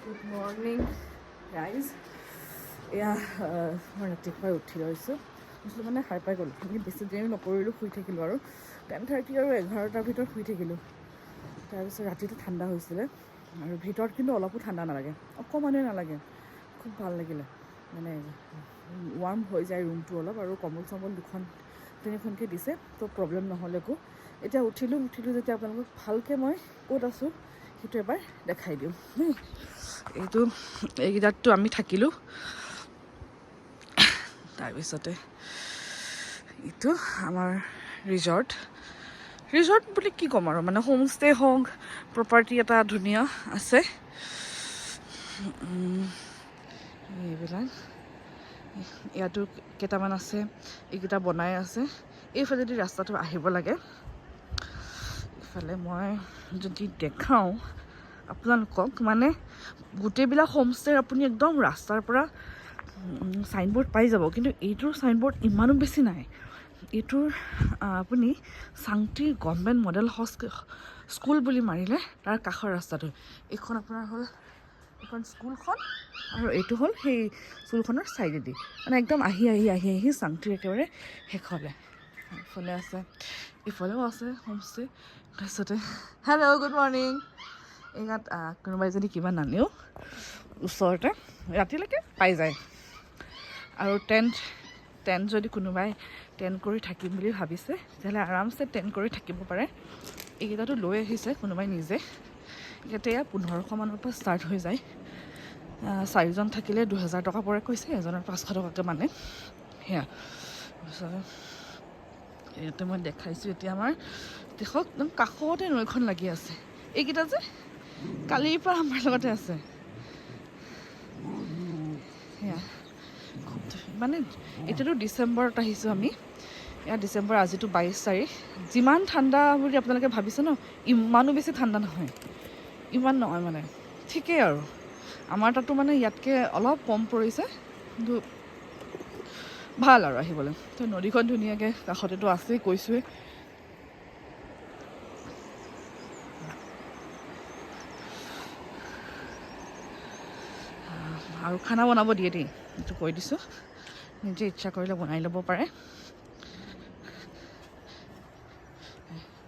Good morning ৰাইজ। এয়া মই ৰাতিপুৱাই উঠি লৈছোঁ। মানে সাৰ পাই গ'লোঁ, আমি বেছি দেৰি নকৰিলোঁ, শুই থাকিলোঁ আৰু 10:30 আৰু 11টাৰ ভিতৰত শুই থাকিলোঁ। তাৰপিছত ৰাতিটো ঠাণ্ডা হৈছিলে আৰু ভিতৰত কিন্তু অলপো ঠাণ্ডা নালাগে, অকণমানেই নালাগে, খুব ভাল লাগিলে। মানে ৱাৰ্ম হৈ যায় ৰুমটো অলপ, আৰু কম্বল চম্বল 2-3খনকৈ দিছে, তো প্ৰব্লেম নহ'লে একো। এতিয়া উঠিলোঁ যেতিয়া আপোনালোকক ভালকৈ মই ক'ত আছোঁ সেইটো এবাৰ দেখাই দিওঁ। এইকেইটাততো আমি থাকিলোঁ, তাৰপিছতে এইটো আমাৰ ৰিজৰ্ট বুলি কি ক'ম আৰু, মানে হোমষ্টে হওক, প্ৰপাৰ্টি এটা ধুনীয়া আছে। এইবিলাক ইয়াতো কেইটামান আছে, এইকেইটা বনাই আছে। এইফালেদি ৰাস্তাটো আহিব লাগে। ইফালে মই যদি দেখাওঁ আপোনালোকক, মানে গোটেইবিলাক হোমষ্টেৰ আপুনি একদম ৰাস্তাৰ পৰা চাইনবোৰ্ড পাই যাব, কিন্তু এইটোৰ চাইনবোৰ্ড ইমানো বেছি নাই। এইটোৰ আপুনি চাংটি গভৰ্ণমেণ্ট মডেল স্কুল বুলি মাৰিলে তাৰ কাষৰ ৰাস্তাটো, এইখন আপোনাৰ হ'ল এইখন স্কুলখন, আৰু এইটো হ'ল সেই স্কুলখনৰ ছাইডেদি, মানে একদম আহি চাংটিৰ একেবাৰে শেষলে। ইফালে আছে, ইফালেও আছে হোমষ্টে। তাৰপিছতে হেল্ল' গুড মৰ্ণিং। ইয়াত কোনোবাই যদি কিবা নানেও ওচৰতে ৰাতিলৈকে পাই যায়। আৰু টেণ্ট যদি কোনোবাই টেণ্ট কৰি থাকিম বুলি ভাবিছে তেতিয়াহ'লে আৰামছে টেণ্ট কৰি থাকিব পাৰে। এইকেইটাতো লৈ আহিছে কোনোবাই নিজে। ইয়াতে 1500 মানৰ পৰা ষ্টাৰ্ট হৈ যায়। 4জন থাকিলে 2000 টকা পৰে কৈছে, এজনৰ 500 টকাকৈ মানে সেয়া। তাৰপিছত ইয়াতে মই দেখাইছোঁ, এতিয়া আমাৰ দেশত একদম কাষতে নৈখন লাগি আছে। এইকেইটা যে কালিৰ পৰা আমাৰ লগতে আছে। সেয়া খুব মানে এতিয়াতো ডিচেম্বৰত আহিছোঁ আমি, এয়া ডিচেম্বৰ, আজিতো 22 তাৰিখ। যিমান ঠাণ্ডা বুলি আপোনালোকে ভাবিছে ন, ইমানো বেছি ঠাণ্ডা নহয়, ইমান নহয় মানে ঠিকেই আৰু। আমাৰ তাতো মানে ইয়াতকৈ অলপ কম পৰিছে, কিন্তু ভাল আৰু আহিবলৈ। তো নদীখন ধুনীয়াকৈ কাষতেতো আছেই, কৈছোঁৱেই। আৰু খানা বনাব দিয়ে দেই, এইটো কৈ দিছোঁ, নিজে ইচ্ছা কৰিলে বনাই ল'ব পাৰে।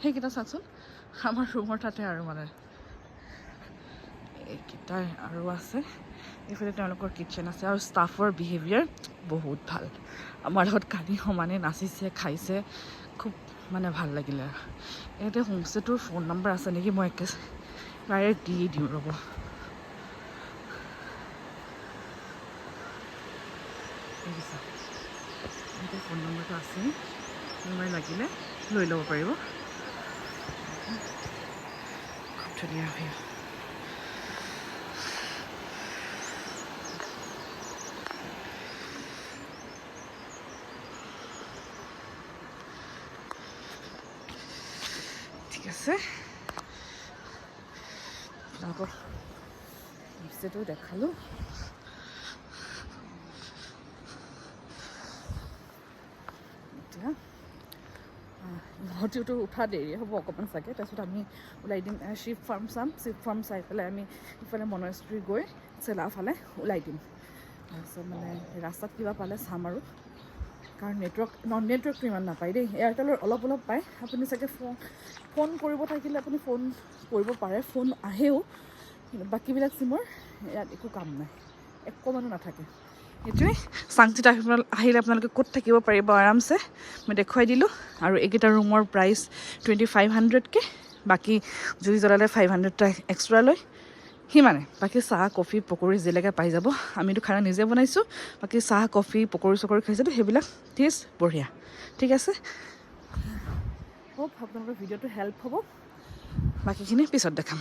সেইকেইটা চাওকচোন, আমাৰ ৰুমৰ তাতে আৰু মানে এইকেইটাই আৰু আছে। এইফালে তেওঁলোকৰ কিটচেন আছে, আৰু ষ্টাফৰ বিহেভিয়াৰ বহুত ভাল। আমাৰ লগত কালি সমানে নাচিছে, খাইছে, খুব মানে ভাল লাগিলে। ইয়াতে হোমষ্টেটোৰ ফোন নম্বৰ আছে নেকি, মই একে ডাইৰেক্ট দি দিওঁ ৰ'ব। এনেকৈ ফোন নম্বৰটো আছে, কোনোবাই লাগিলে লৈ ল'ব পাৰিব। খুব ধুনীয়া হয়। ঠিক আছে, আপোনালোকক হোমষ্টেটো দেখালোঁ। এতিয়া ইহঁতিওতো উঠা দেৰি হ'ব অকণমান চাগে, তাৰপিছত আমি ওলাই দিম। শিৱ ফাৰ্ম চাম, শিৱ ফাৰ্ম চাই পেলাই আমি ইফালে মনেষ্ট্ৰী গৈ চেলা ফালে ওলাই দিম। তাৰপিছত মানে ৰাস্তাত কিবা পালে চাম আৰু, কাৰণ নেটৱৰ্কটো ইমান নাপায় দেই। এয়াৰটেলৰ অলপ পায়। আপুনি চাগে ফোন কৰিব থাকিলে আপুনি ফোন কৰিব পাৰে, ফোন আহেও, কিন্তু বাকীবিলাক চিমৰ ইয়াত একো কাম নাই, অকণমানো নাথাকে। সেইটোৱে, চাংচিত আহিলে আপোনালোকে ক'ত থাকিব পাৰিব আৰামছে মই দেখুৱাই দিলোঁ। আৰু এইকেইটা ৰুমৰ প্ৰাইচ 2500কৈ, বাকী জুই জ্বলালে 500 এক্সট্ৰা লয়, সিমানে। বাকী চাহ, কফি, পকৰি যিলৈকে পাই যাব। আমিতো খানা নিজে বনাইছোঁ, বাকী চাহ, কফি, পকৰি খাইছিলোঁ, সেইবিলাক টেষ্ট বঢ়িয়া। ঠিক আছে, হোপ আপোনালোকৰ ভিডিঅ'টো হেল্প হ'ব, বাকীখিনি পিছত দেখাম।